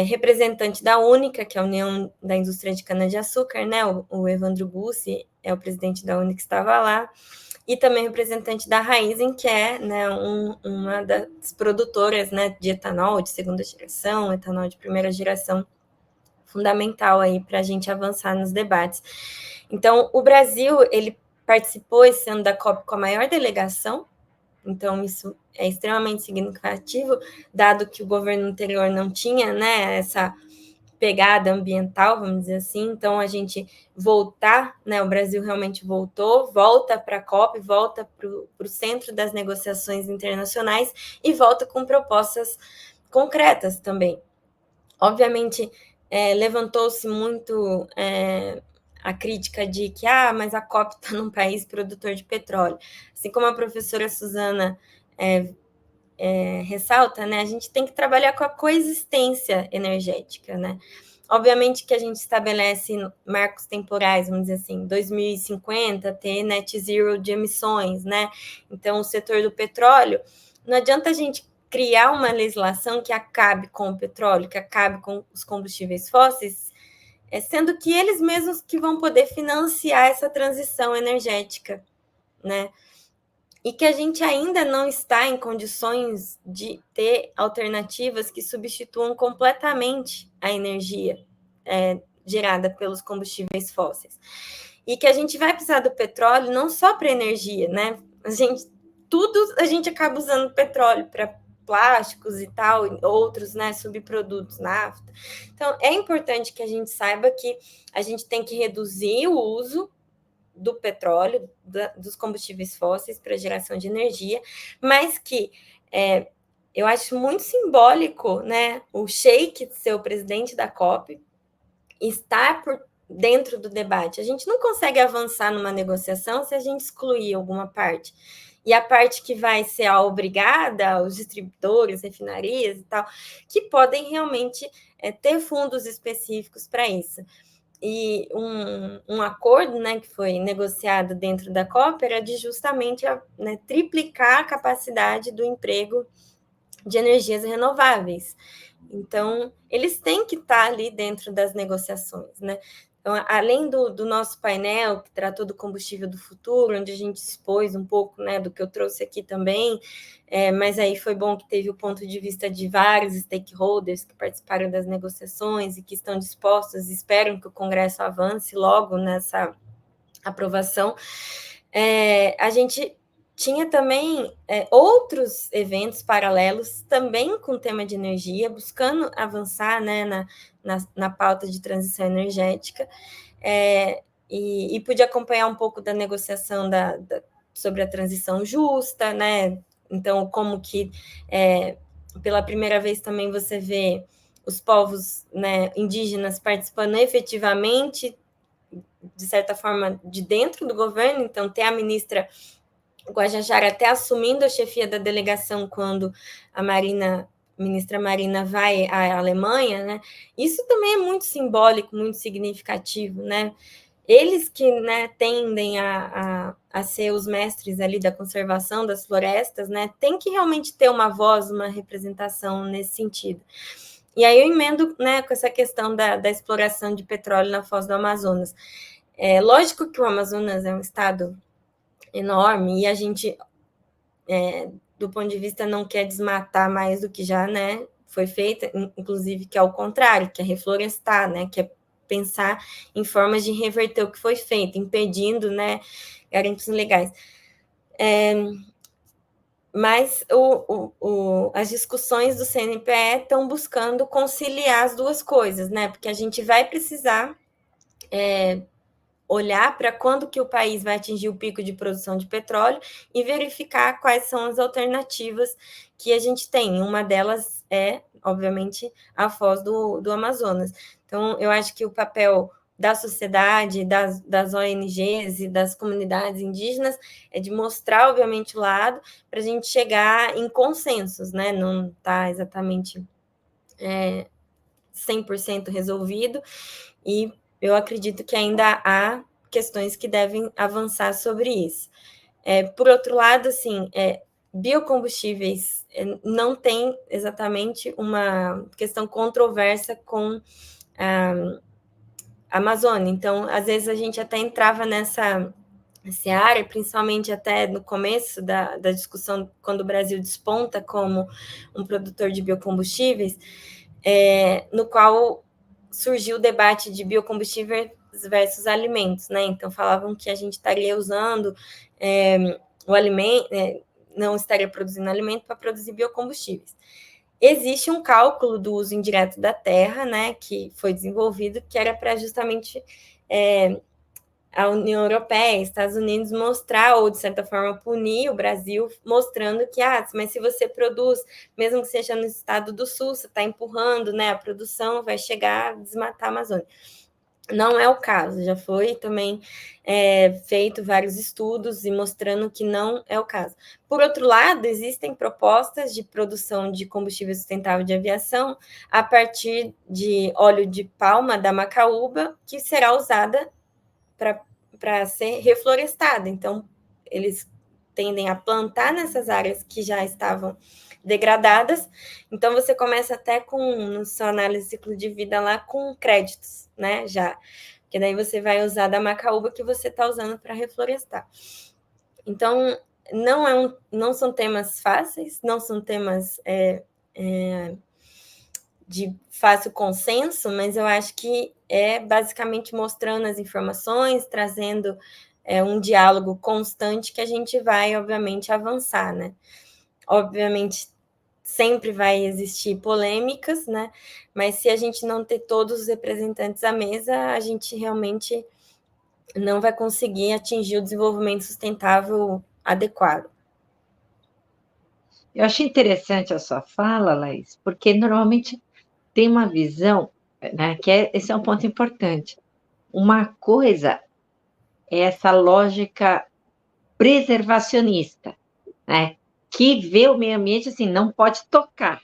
representante da Única, que é a União da Indústria de Cana-de-Açúcar, né? O Evandro Bussi é o presidente da Única que estava lá, e também representante da Raízen, que é, né, uma das produtoras, né, de etanol de segunda geração, etanol de primeira geração, fundamental aí para a gente avançar nos debates. Então, o Brasil, ele participou esse ano da COP com a maior delegação, então isso é extremamente significativo, dado que o governo anterior não tinha, né, essa pegada ambiental, vamos dizer assim. Então, a gente voltar, né, o Brasil realmente volta para a COP, volta para o centro das negociações internacionais e volta com propostas concretas também. Obviamente, levantou-se muito a crítica de que, mas a COP está num país produtor de petróleo. Assim como a professora Suzana ressalta, né, a gente tem que trabalhar com a coexistência energética, né? Obviamente que a gente estabelece marcos temporais, vamos dizer assim, 2050 ter net zero de emissões, né? Então, o setor do petróleo, não adianta a gente criar uma legislação que acabe com o petróleo, que acabe com os combustíveis fósseis, sendo que eles mesmos que vão poder financiar essa transição energética, né? E que a gente ainda não está em condições de ter alternativas que substituam completamente a energia gerada pelos combustíveis fósseis. E que a gente vai precisar do petróleo não só para energia, né? A gente acaba usando petróleo para plásticos e tal, outros, né, subprodutos, nafta. Então, é importante que a gente saiba que a gente tem que reduzir o uso do petróleo, dos combustíveis fósseis para geração de energia, mas que eu acho muito simbólico, né, o Sheik ser o presidente da COP, estar dentro do debate. A gente não consegue avançar numa negociação se a gente excluir alguma parte. E a parte que vai ser a obrigada, os distribuidores, refinarias e tal, que podem realmente ter fundos específicos para isso. E um acordo, né, que foi negociado dentro da COP era de justamente triplicar a capacidade do emprego de energias renováveis. Então, eles têm que estar ali dentro das negociações, né? Então, além do nosso painel, que tratou do combustível do futuro, onde a gente expôs um pouco, né, do que eu trouxe aqui também, mas aí foi bom que teve o ponto de vista de vários stakeholders que participaram das negociações e que estão dispostos, esperam que o Congresso avance logo nessa aprovação. A gente tinha também outros eventos paralelos, também com o tema de energia, buscando avançar, né, na pauta de transição energética, e pude acompanhar um pouco da negociação sobre a transição justa, né? Então, como que pela primeira vez também você vê os povos, né, indígenas participando efetivamente, de certa forma, de dentro do governo. Então, tem a ministra Guajajara até assumindo a chefia da delegação quando a ministra Marina vai à Alemanha, né? Isso também é muito simbólico, muito significativo, né? Eles que, né, tendem a ser os mestres ali da conservação das florestas, né, tem que realmente ter uma voz, uma representação nesse sentido. E aí eu emendo, né, com essa questão da exploração de petróleo na foz do Amazonas. Lógico que o Amazonas é um estado enorme e a gente, do ponto de vista, não quer desmatar mais do que já, né, foi feito, inclusive que é o contrário, que é reflorestar, né, que é pensar em formas de reverter o que foi feito, impedindo, né, garimpos ilegais. Mas as discussões do CNPE estão buscando conciliar as duas coisas, né, porque a gente vai precisar olhar para quando que o país vai atingir o pico de produção de petróleo e verificar quais são as alternativas que a gente tem. Uma delas é, obviamente, a foz do Amazonas. Então, eu acho que o papel da sociedade, das ONGs e das comunidades indígenas é de mostrar, obviamente, o lado para a gente chegar em consensos, né? Não está exatamente 100% resolvido, e eu acredito que ainda há questões que devem avançar sobre isso. Por outro lado, assim, biocombustíveis não tem exatamente uma questão controversa com a Amazônia. Então, às vezes a gente até entrava nessa área, principalmente até no começo da discussão, quando o Brasil desponta como um produtor de biocombustíveis, no qual surgiu o debate de biocombustíveis versus alimentos, né? Então, falavam que a gente estaria usando o alimento, não estaria produzindo alimento para produzir biocombustíveis. Existe um cálculo do uso indireto da terra, né, que foi desenvolvido, que era para justamente a União Europeia, Estados Unidos mostrar, ou de certa forma punir o Brasil, mostrando que, mas se você produz, mesmo que seja no estado do Sul, você está empurrando, né, a produção vai chegar a desmatar a Amazônia. Não é o caso, já foi também feito vários estudos e mostrando que não é o caso. Por outro lado, existem propostas de produção de combustível sustentável de aviação a partir de óleo de palma da macaúba, que será usada para ser reflorestada. Então, eles tendem a plantar nessas áreas que já estavam degradadas. Então, você começa até no seu análise de ciclo de vida lá com créditos, né? Já. Porque daí você vai usar da macaúba que você está usando para reflorestar. Então, não são temas fáceis, não são temas de fácil consenso, mas eu acho que basicamente mostrando as informações, trazendo um diálogo constante que a gente vai, obviamente, avançar, né? Obviamente, sempre vai existir polêmicas, né? Mas se a gente não ter todos os representantes à mesa, a gente realmente não vai conseguir atingir o desenvolvimento sustentável adequado. Eu achei interessante a sua fala, Laís, porque normalmente tem uma visão, né, esse é um ponto importante. uma coisa é essa lógica preservacionista, né? Que vê o meio ambiente assim, não pode tocar,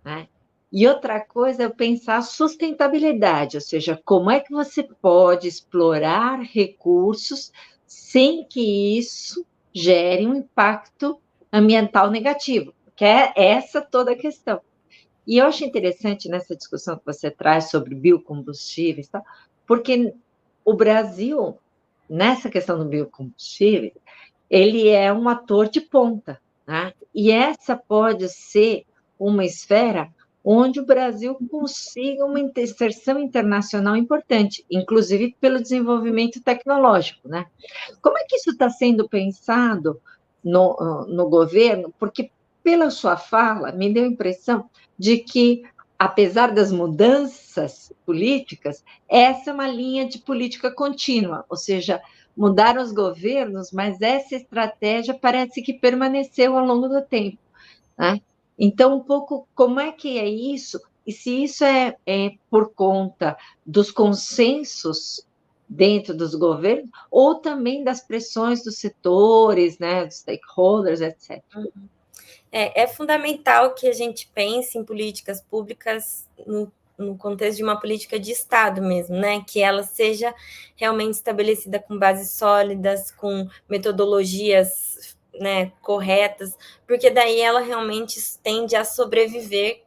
né? E outra coisa é pensar a sustentabilidade, ou seja, como é que você pode explorar recursos sem que isso gere um impacto ambiental negativo, que é essa toda a questão. E eu acho interessante nessa discussão que você traz sobre biocombustíveis, tá? Porque o Brasil, nessa questão do biocombustível, ele é um ator de ponta, né? E essa pode ser uma esfera onde o Brasil consiga uma inserção internacional importante, inclusive pelo desenvolvimento tecnológico, né? Como é que isso está sendo pensado no governo? Porque, pela sua fala, me deu a impressão de que, apesar das mudanças políticas, essa é uma linha de política contínua, ou seja, mudaram os governos, mas essa estratégia parece que permaneceu ao longo do tempo, né? Então, um pouco como é que é isso, e se isso é por conta dos consensos dentro dos governos, ou também das pressões dos setores, né, dos stakeholders, etc. É fundamental que a gente pense em políticas públicas no contexto de uma política de Estado mesmo, né? Que ela seja realmente estabelecida com bases sólidas, com metodologias, né, corretas, porque daí ela realmente tende a sobreviver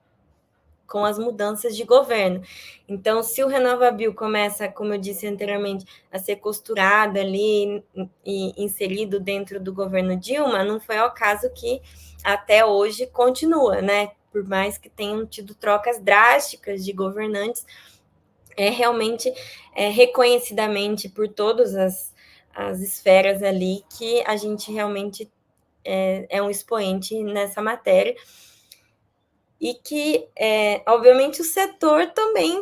com as mudanças de governo. Então, se o RenovaBio começa, como eu disse anteriormente, a ser costurado ali e inserido dentro do governo Dilma, não foi ao caso que até hoje continua, né? Por mais que tenham tido trocas drásticas de governantes, realmente reconhecidamente por todas as esferas ali que a gente realmente é um expoente nessa matéria. E que, obviamente, o setor também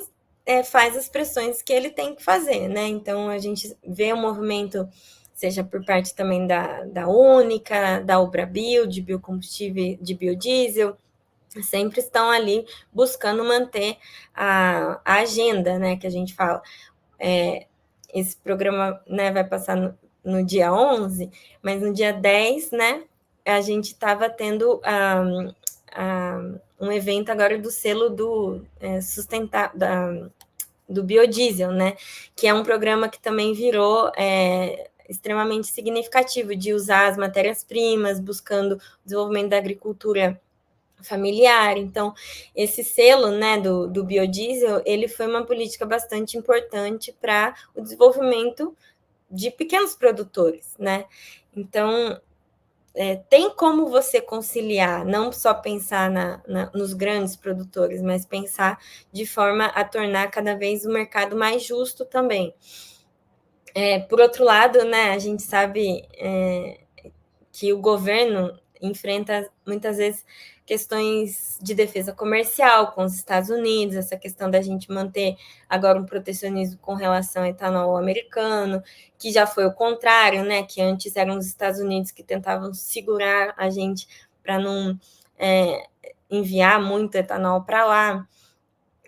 faz as pressões que ele tem que fazer, né? Então, a gente vê um movimento, seja por parte também da Única, da Ubrabio, de biocombustível, de biodiesel, sempre estão ali buscando manter a agenda, né, que a gente fala. Esse programa, né, vai passar no dia 11, mas no dia 10, né, a gente estava tendo um evento agora do selo do do biodiesel, né? Que é um programa que também virou extremamente significativo de usar as matérias-primas, buscando o desenvolvimento da agricultura familiar. Então, esse selo, né, do biodiesel, ele foi uma política bastante importante para o desenvolvimento de pequenos produtores, né? Então, tem como você conciliar, não só pensar nos grandes produtores, mas pensar de forma a tornar cada vez o mercado mais justo também. Por outro lado, né, a gente sabe que o governo enfrenta muitas vezes questões de defesa comercial com os Estados Unidos, essa questão da gente manter agora um protecionismo com relação ao etanol americano, que já foi o contrário, né? Que antes eram os Estados Unidos que tentavam segurar a gente para não enviar muito etanol para lá.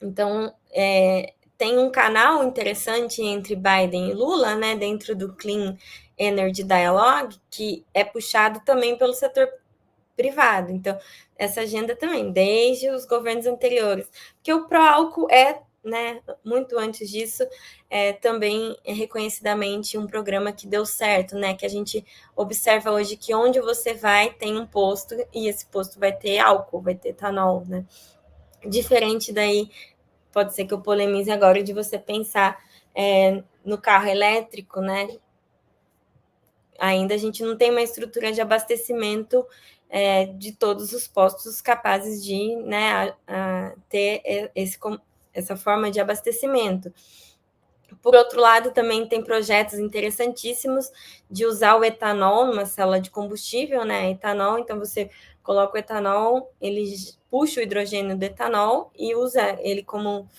Então, tem um canal interessante entre Biden e Lula, né, dentro do Clean Energy Dialogue, que é puxado também pelo setor privado. Então, essa agenda também, desde os governos anteriores, porque o pró-álcool né, muito antes disso, também reconhecidamente um programa que deu certo, né, que a gente observa hoje que onde você vai tem um posto e esse posto vai ter álcool, vai ter etanol, né. Diferente daí, pode ser que eu polemize agora, de você pensar no carro elétrico, né? Ainda a gente não tem uma estrutura de abastecimento de todos os postos capazes de, né, a ter essa forma de abastecimento. Por outro lado, também tem projetos interessantíssimos de usar o etanol numa célula de combustível, né? Etanol, então você coloca o etanol, ele puxa o hidrogênio do etanol e usa ele como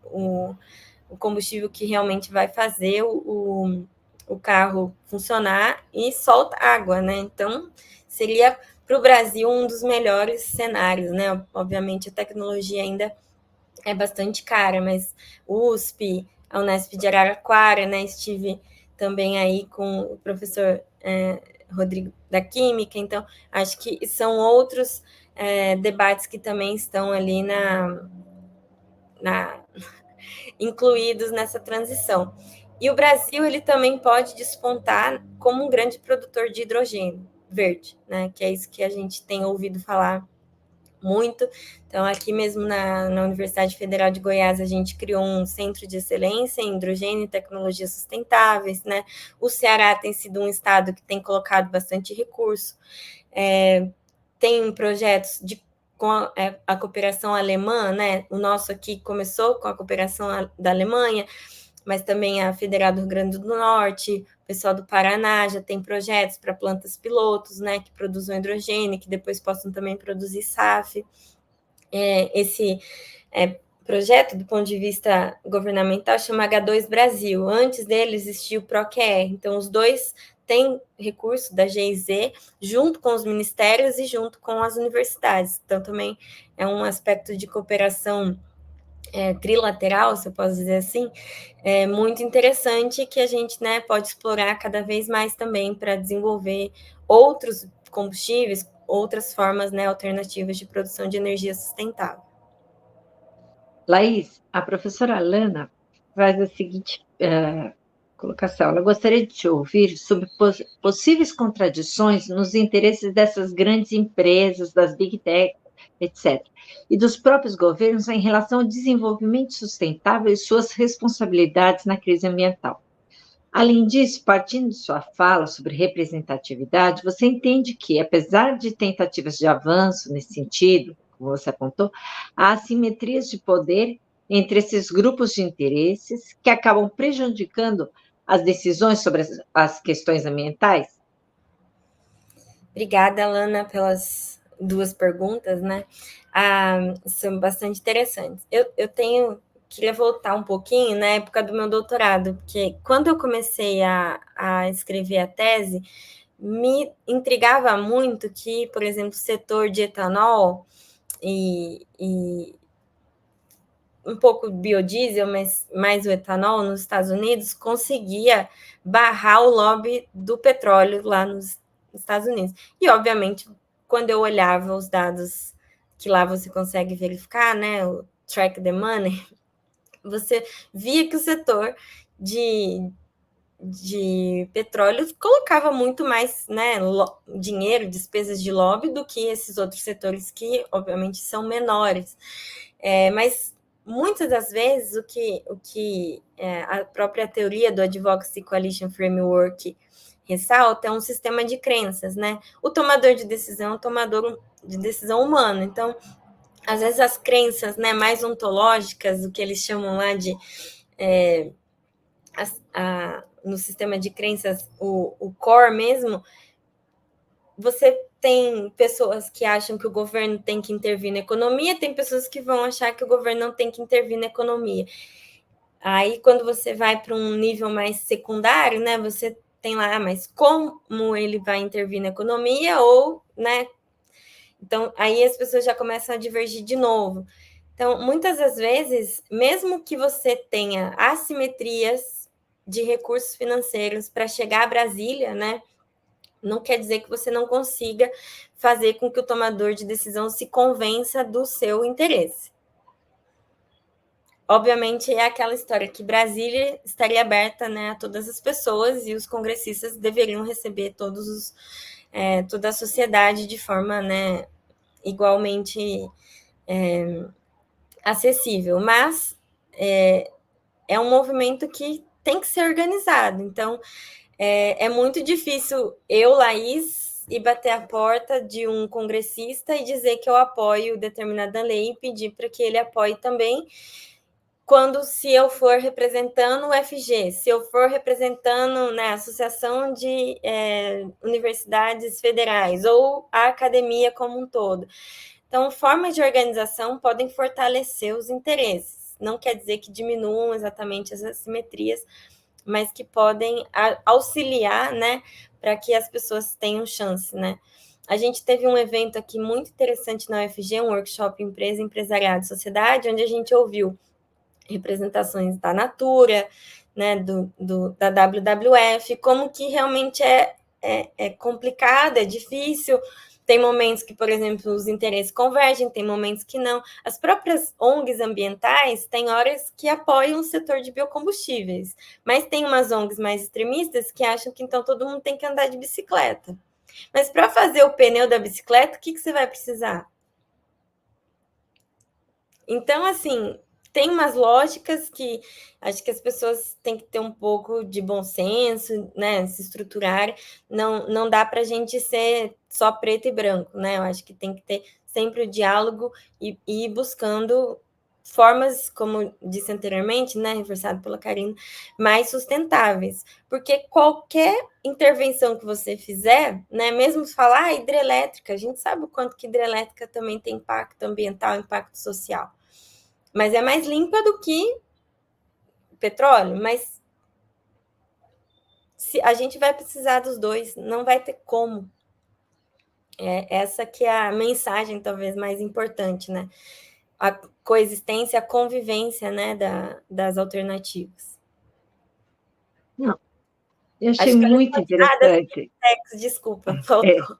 o combustível que realmente vai fazer o carro funcionar e solta água, né? Então, seria para o Brasil um dos melhores cenários, né? Obviamente, a tecnologia ainda é bastante cara, mas USP, a Unesp de Araraquara, né? Estive também aí com o professor Rodrigo da Química, então acho que são outros debates que também estão ali incluídos nessa transição. E o Brasil ele também pode despontar como um grande produtor de hidrogênio verde, né? Que é isso que a gente tem ouvido falar muito. Então, aqui mesmo na Universidade Federal de Goiás, a gente criou um centro de excelência em hidrogênio e tecnologias sustentáveis, né? O Ceará tem sido um estado que tem colocado bastante recurso. Tem projetos com a cooperação alemã, né? O nosso aqui começou com a cooperação da Alemanha, mas também a Federal do Rio Grande do Norte, o pessoal do Paraná já tem projetos para plantas pilotos, né, que produzam hidrogênio, que depois possam também produzir SAF. Esse projeto, do ponto de vista governamental, chama H2 Brasil. Antes dele existia o PROQR, então os dois têm recurso da GIZ junto com os ministérios e junto com as universidades. Então também é um aspecto de cooperação trilateral, se eu posso dizer assim, muito interessante que a gente, né, pode explorar cada vez mais também para desenvolver outros combustíveis, outras formas, né, alternativas de produção de energia sustentável. Laís, a professora Lana faz a seguinte colocação. Ela gostaria de te ouvir sobre possíveis contradições nos interesses dessas grandes empresas, das Big Tech, etc., e dos próprios governos em relação ao desenvolvimento sustentável e suas responsabilidades na crise ambiental. Além disso, partindo de sua fala sobre representatividade, você entende que, apesar de tentativas de avanço nesse sentido, como você apontou, há assimetrias de poder entre esses grupos de interesses que acabam prejudicando as decisões sobre as questões ambientais? Obrigada, Alana, pelas duas perguntas, né? São bastante interessantes. Queria voltar um pouquinho na época do meu doutorado, porque quando eu comecei a escrever a tese, me intrigava muito que, por exemplo, o setor de etanol e um pouco biodiesel, mas mais o etanol nos Estados Unidos, conseguia barrar o lobby do petróleo lá nos Estados Unidos. E, obviamente, quando eu olhava os dados que lá você consegue verificar, né, o track the money, você via que o setor de petróleo colocava muito mais, né, dinheiro, despesas de lobby do que esses outros setores que, obviamente, são menores. Mas muitas das vezes o que a própria teoria do Advocacy Coalition Framework ressalta é um sistema de crenças, né? O tomador de decisão é um tomador de decisão humano. Então, às vezes as crenças, né, mais ontológicas, o que eles chamam lá de no sistema de crenças, o core mesmo, você tem pessoas que acham que o governo tem que intervir na economia, tem pessoas que vão achar que o governo não tem que intervir na economia. Aí, quando você vai para um nível mais secundário, né, você tem lá, mas como ele vai intervir na economia ou, né? Então, aí as pessoas já começam a divergir de novo. Então, muitas das vezes, mesmo que você tenha assimetrias de recursos financeiros para chegar a Brasília, né? Não quer dizer que você não consiga fazer com que o tomador de decisão se convença do seu interesse. Obviamente, é aquela história que Brasília estaria aberta, né, a todas as pessoas e os congressistas deveriam receber toda a sociedade de forma, né, igualmente acessível. Mas é um movimento que tem que ser organizado. Então, é muito difícil eu, Laís, ir bater a porta de um congressista e dizer que eu apoio determinada lei e pedir para que ele apoie também, se eu for representando o FG, se eu for representando, né, a Associação de Universidades Federais ou a academia como um todo. Então, formas de organização podem fortalecer os interesses. Não quer dizer que diminuam exatamente as assimetrias, mas que podem auxiliar, né, para que as pessoas tenham chance, né? A gente teve um evento aqui muito interessante na UFG, um workshop Empresa, Empresariado e Sociedade, onde a gente ouviu representações da Natura, né, da WWF, como que realmente é complicado, é difícil. Tem momentos que, por exemplo, os interesses convergem, tem momentos que não. As próprias ONGs ambientais têm horas que apoiam o setor de biocombustíveis, mas tem umas ONGs mais extremistas que acham que então todo mundo tem que andar de bicicleta. Mas para fazer o pneu da bicicleta, o que você vai precisar? Então, assim, tem umas lógicas que acho que as pessoas têm que ter um pouco de bom senso, né? Se estruturar. Não dá para a gente ser só preto e branco, né? Eu acho que tem que ter sempre o diálogo e ir buscando formas, como disse anteriormente, né, reforçado pela Karina, mais sustentáveis. Porque qualquer intervenção que você fizer, né, mesmo falar hidrelétrica, a gente sabe o quanto que hidrelétrica também tem impacto ambiental, impacto social. Mas é mais limpa do que petróleo, mas se a gente vai precisar dos dois, não vai ter como. Essa que é a mensagem talvez mais importante, né? A coexistência, a convivência, né, das alternativas. Não, eu achei Acho que muito interessante. Desculpa, faltou.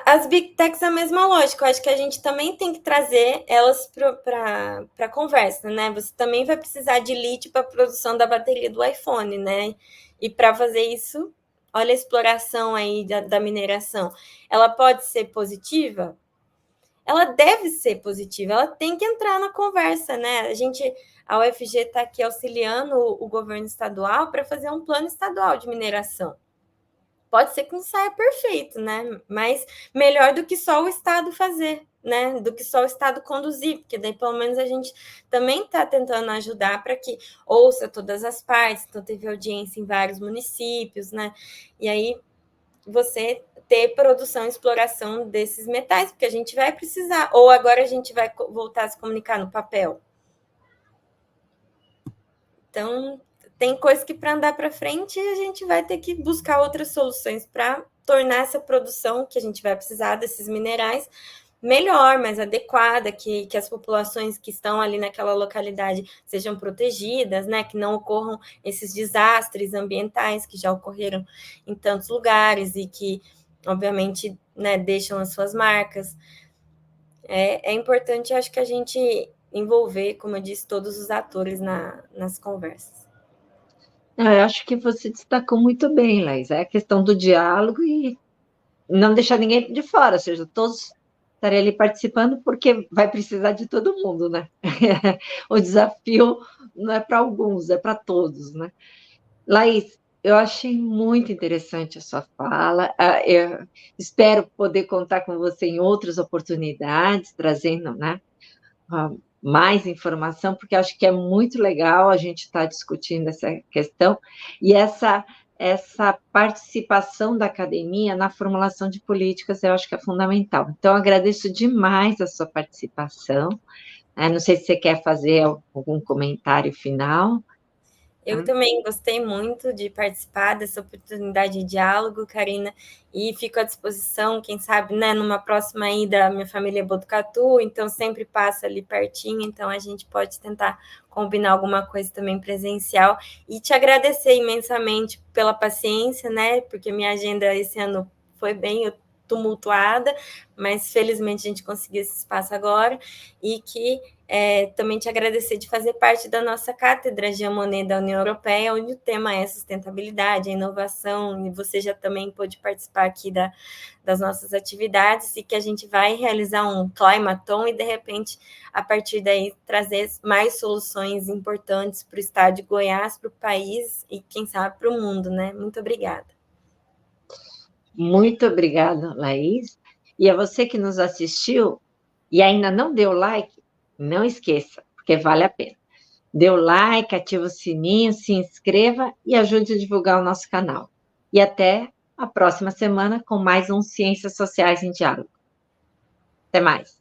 As Big Techs é a mesma lógica. Eu acho que a gente também tem que trazer elas para a conversa, né? Você também vai precisar de lítio para a produção da bateria do iPhone, né? E para fazer isso, olha a exploração aí da mineração. Ela pode ser positiva? Ela deve ser positiva, ela tem que entrar na conversa, né? A UFG está aqui auxiliando o governo estadual para fazer um plano estadual de mineração. Pode ser que não saia perfeito, né? Mas melhor do que só o Estado fazer, né? Do que só o Estado conduzir, porque daí pelo menos a gente também está tentando ajudar para que ouça todas as partes. Então teve audiência em vários municípios, né? E aí você ter produção e exploração desses metais, porque a gente vai precisar. Ou agora a gente vai voltar a se comunicar no papel. Então, tem coisas que para andar para frente a gente vai ter que buscar outras soluções para tornar essa produção que a gente vai precisar desses minerais melhor, mais adequada, que as populações que estão ali naquela localidade sejam protegidas, né? Que não ocorram esses desastres ambientais que já ocorreram em tantos lugares e que, obviamente, né, deixam as suas marcas. É importante, acho que a gente envolver, como eu disse, todos os atores nas conversas. Eu acho que você destacou muito bem, Laís. É a questão do diálogo e não deixar ninguém de fora, ou seja, todos estarem ali participando, porque vai precisar de todo mundo, né? O desafio não é para alguns, é para todos, né? Laís, eu achei muito interessante a sua fala. Eu espero poder contar com você em outras oportunidades, trazendo, né, mais informação, porque acho que é muito legal a gente estar discutindo essa questão e essa participação da academia na formulação de políticas, eu acho que é fundamental. Então, agradeço demais a sua participação. Não sei se você quer fazer algum comentário final. Eu também gostei muito de participar dessa oportunidade de diálogo, Karina, e fico à disposição, quem sabe, né, numa próxima ida, minha família é Botucatu, então sempre passa ali pertinho, então a gente pode tentar combinar alguma coisa também presencial, e te agradecer imensamente pela paciência, né, porque minha agenda esse ano foi bem tumultuada, mas felizmente a gente conseguiu esse espaço agora, e que também te agradecer de fazer parte da nossa cátedra Jean Monnet da União Europeia, onde o tema é sustentabilidade, a inovação, e você já também pôde participar aqui das nossas atividades, e que a gente vai realizar um Climaton e, de repente, a partir daí, trazer mais soluções importantes para o estado de Goiás, para o país e, quem sabe, para o mundo, né? Muito obrigada. Muito obrigada, Laís. E a você que nos assistiu e ainda não deu like, não esqueça, porque vale a pena. Dê o like, ative o sininho, se inscreva e ajude a divulgar o nosso canal. E até a próxima semana com mais um Ciências Sociais em Diálogo. Até mais.